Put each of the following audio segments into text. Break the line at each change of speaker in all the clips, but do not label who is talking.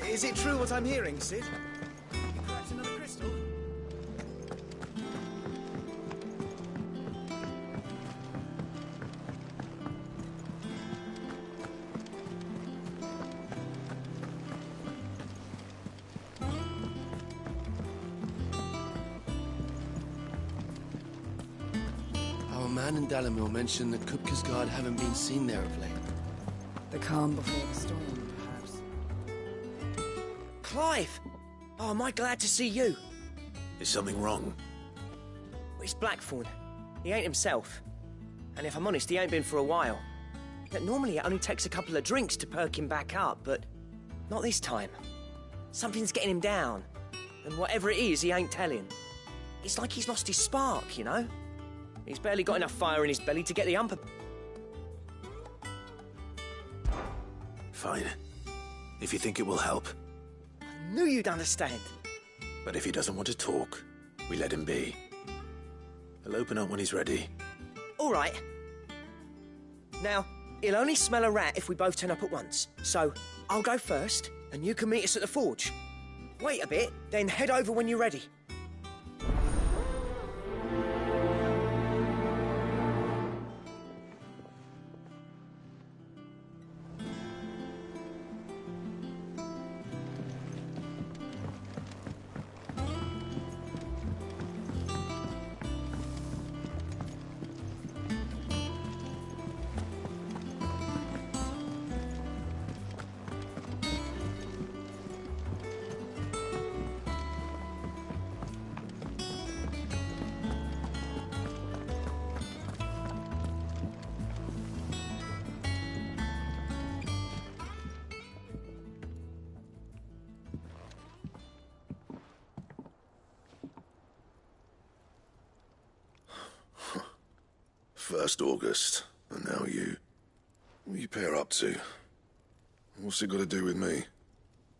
Is it true what I'm hearing, Sid? You cracked another crystal?
Our man in Dalamil mentioned that Kupka's guard haven't been seen there of late.
The calm before the storm, perhaps.
Clive! Oh, am I glad to see you?
Is something wrong?
Well, it's Blackthorn. He ain't himself. And if I'm honest, he ain't been for a while. But normally it only takes a couple of drinks to perk him back up, but not this time. Something's getting him down. And whatever it is, he ain't telling. It's like he's lost his spark, you know? He's barely got enough fire in his belly to get the ump.
Fine. If you think it will help.
I knew you'd understand.
But if he doesn't want to talk, we let him be. He'll open up when he's ready.
All right. Now, he'll only smell a rat if we both turn up at once. So, I'll go first, and you can meet us at the forge. Wait a bit, then head over when you're ready.
First August, and now you. What you pair up to? What's it got to do with me?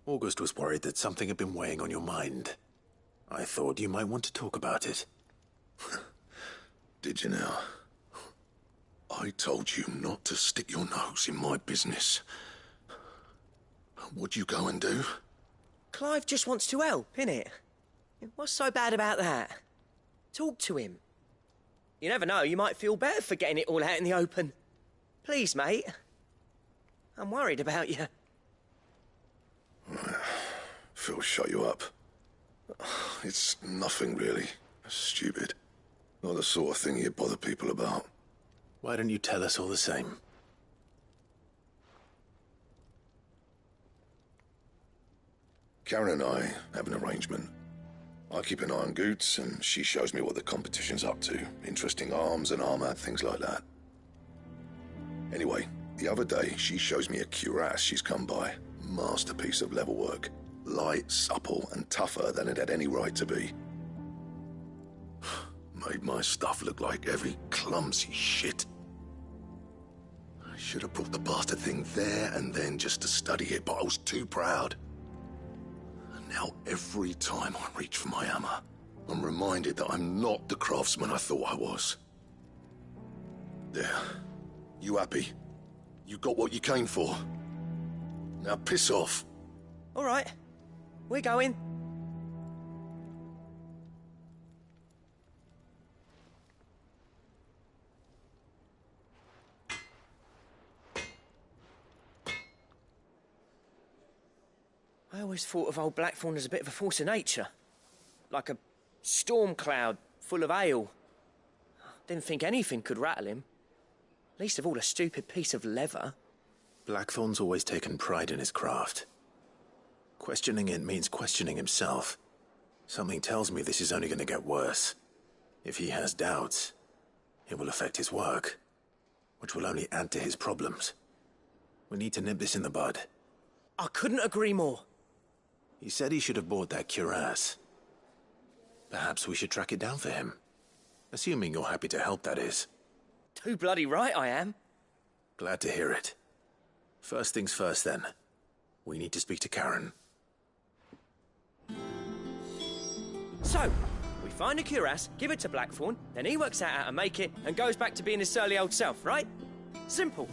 August was worried that something had been weighing on your mind. I thought you might want to talk about it.
Did you now? I told you not to stick your nose in my business. What'd you go and do?
Clive just wants to help, innit? What's so bad about that? Talk to him. You never know, you might feel better for getting it all out in the open. Please, mate. I'm worried about you.
Phil shut you up. It's nothing, really. Stupid. Not the sort of thing you bother people about.
Why don't you tell us all the same?
Karen and I have an arrangement. I keep an eye on Goots, and she shows me what the competition's up to. Interesting arms and armor, things like that. Anyway, the other day, she shows me a cuirass she's come by. Masterpiece of level work. Light, supple, and tougher than it had any right to be. Made my stuff look like heavy, clumsy shit. I should have brought the bastard thing there and then just to study it, but I was too proud. Now, every time I reach for my hammer, I'm reminded that I'm not the craftsman I thought I was. There. You happy? You got what you came for. Now piss off.
All right. We're going. I always thought of old Blackthorn as a bit of a force of nature. Like a storm cloud full of hail. Didn't think anything could rattle him. Least of all a stupid piece of leather.
Blackthorn's always taken pride in his craft. Questioning it means questioning himself. Something tells me this is only going to get worse. If he has doubts, it will affect his work, which will only add to his problems. We need to nip this in the bud.
I couldn't agree more.
He said he should have bought that cuirass. Perhaps we should track it down for him. Assuming you're happy to help, that is.
Too bloody right I am.
Glad to hear it. First things first, then. We need to speak to Karen.
So, we find a cuirass, give it to Blackthorn, then he works out how to make it and goes back to being his surly old self, right? Simple.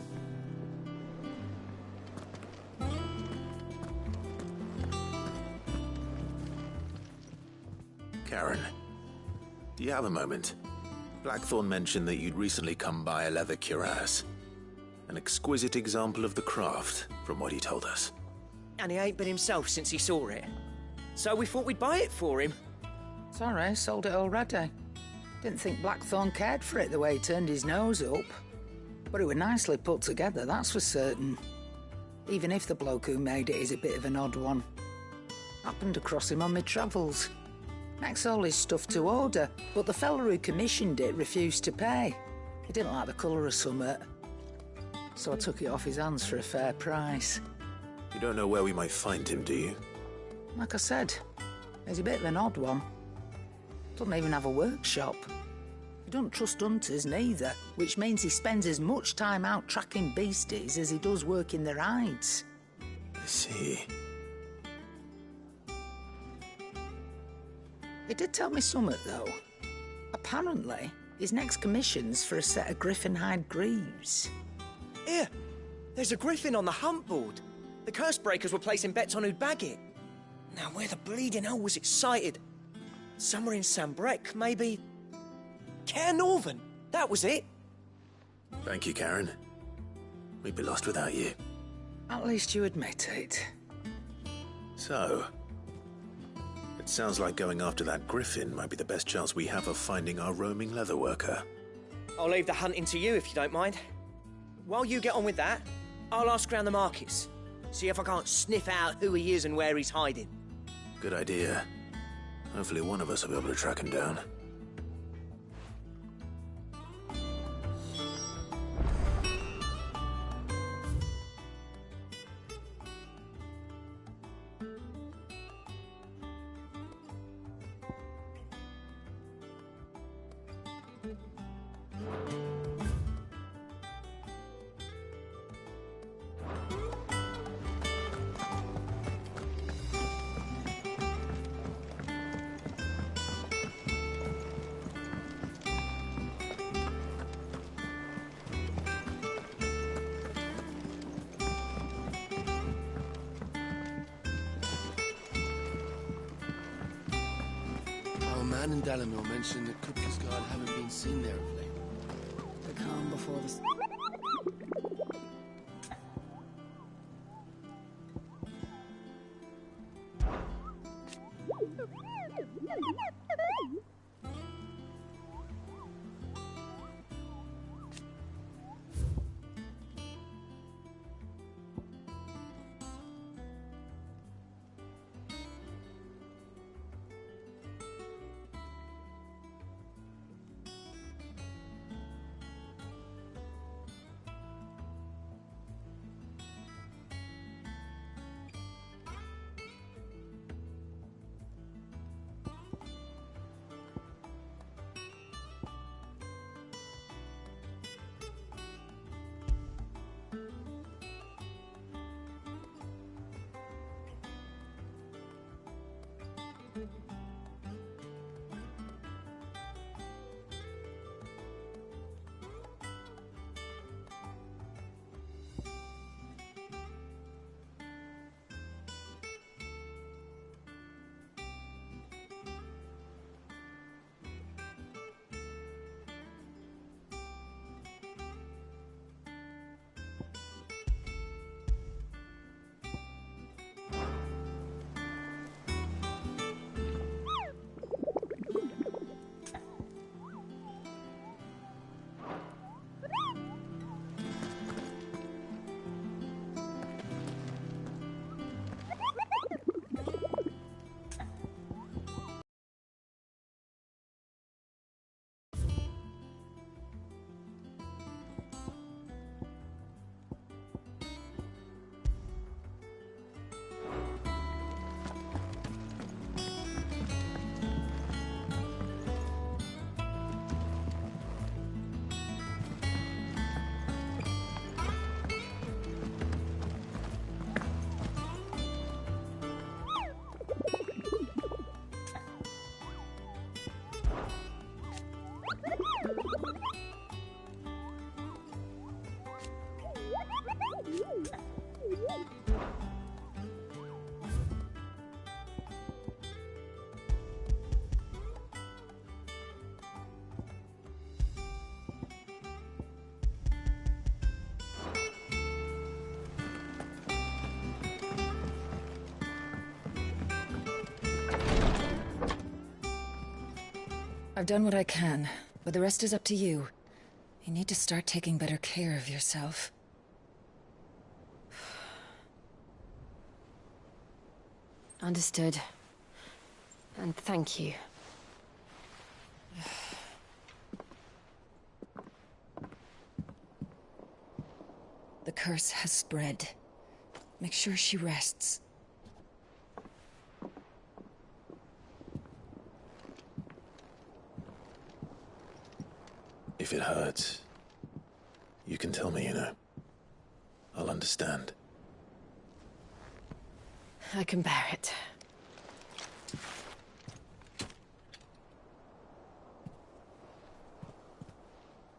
Karen, do you have a moment? Blackthorn mentioned that you'd recently come by a leather cuirass. An exquisite example of the craft, from what he told us.
And he ain't been himself since he saw it. So we thought we'd buy it for him.
Sorry, sold it already. Didn't think Blackthorn cared for it the way he turned his nose up. But it was nicely put together, that's for certain. Even if the bloke who made it is a bit of an odd one. Happened across him on my travels. Next all his stuff to order, but the fella who commissioned it refused to pay. He didn't like the colour of summit. So I took it off his hands for a fair price.
You don't know where we might find him, do you?
Like I said, he's a bit of an odd one. Doesn't even have a workshop. He doesn't trust hunters neither, which means he spends as much time out tracking beasties as he does working their hides.
I see.
He did tell me something, though. Apparently, his next commission's for a set of griffin hide greaves.
Here, there's a griffin on the hunt board. The curse breakers were placing bets on who'd bag it. Now, where the bleeding hell was it sighted? Somewhere in Sambrec, maybe? Care Northern, that was it.
Thank you, Karen. We'd be lost without you.
At least you admit it.
So, it sounds like going after that griffin might be the best chance we have of finding our roaming leatherworker.
I'll leave the hunting to you if you don't mind. While you get on with that, I'll ask around the markets. See if I can't sniff out who he is and where he's hiding.
Good idea. Hopefully one of us will be able to track him down.
Our man in Dalamil mentioned that Kupka's guard haven't been seen there of late.
The calm before the... I've done what I can, but the rest is up to you. You need to start taking better care of yourself.
Understood. And thank you.
The curse has spread. Make sure she rests.
If it hurts, you can tell me, you know. I'll understand.
I can bear it.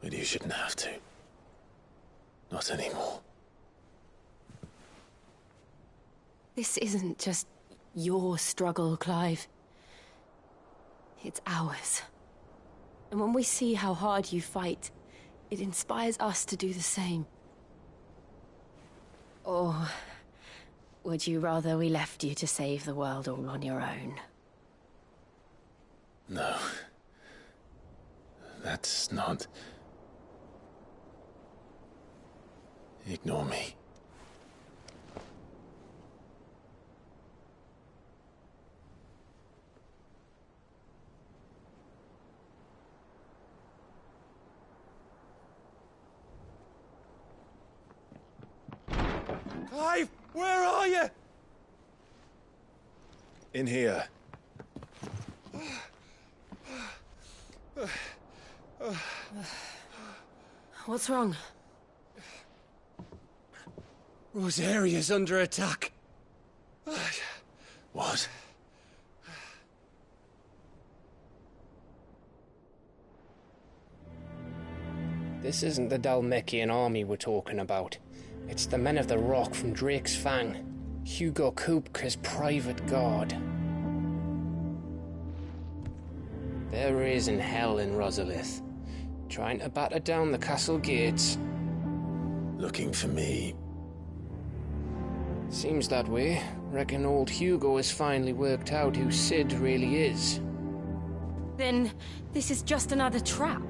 But you shouldn't have to. Not anymore.
This isn't just your struggle, Clive. It's ours. And when we see how hard you fight, it inspires us to do the same. Or would you rather we left you to save the world all on your own?
No. That's not... Ignore me.
Clive, where are you?
In here.
What's wrong?
Rosaria's under attack.
What?
This isn't the Dalmekian army we're talking about. It's the men of the Rock from Drake's Fang. Hugo Kupka's private guard. There is in hell in Rosalith, trying to batter down the castle gates.
Looking for me.
Seems that way. Reckon old Hugo has finally worked out who Sid really is.
Then this is just another trap.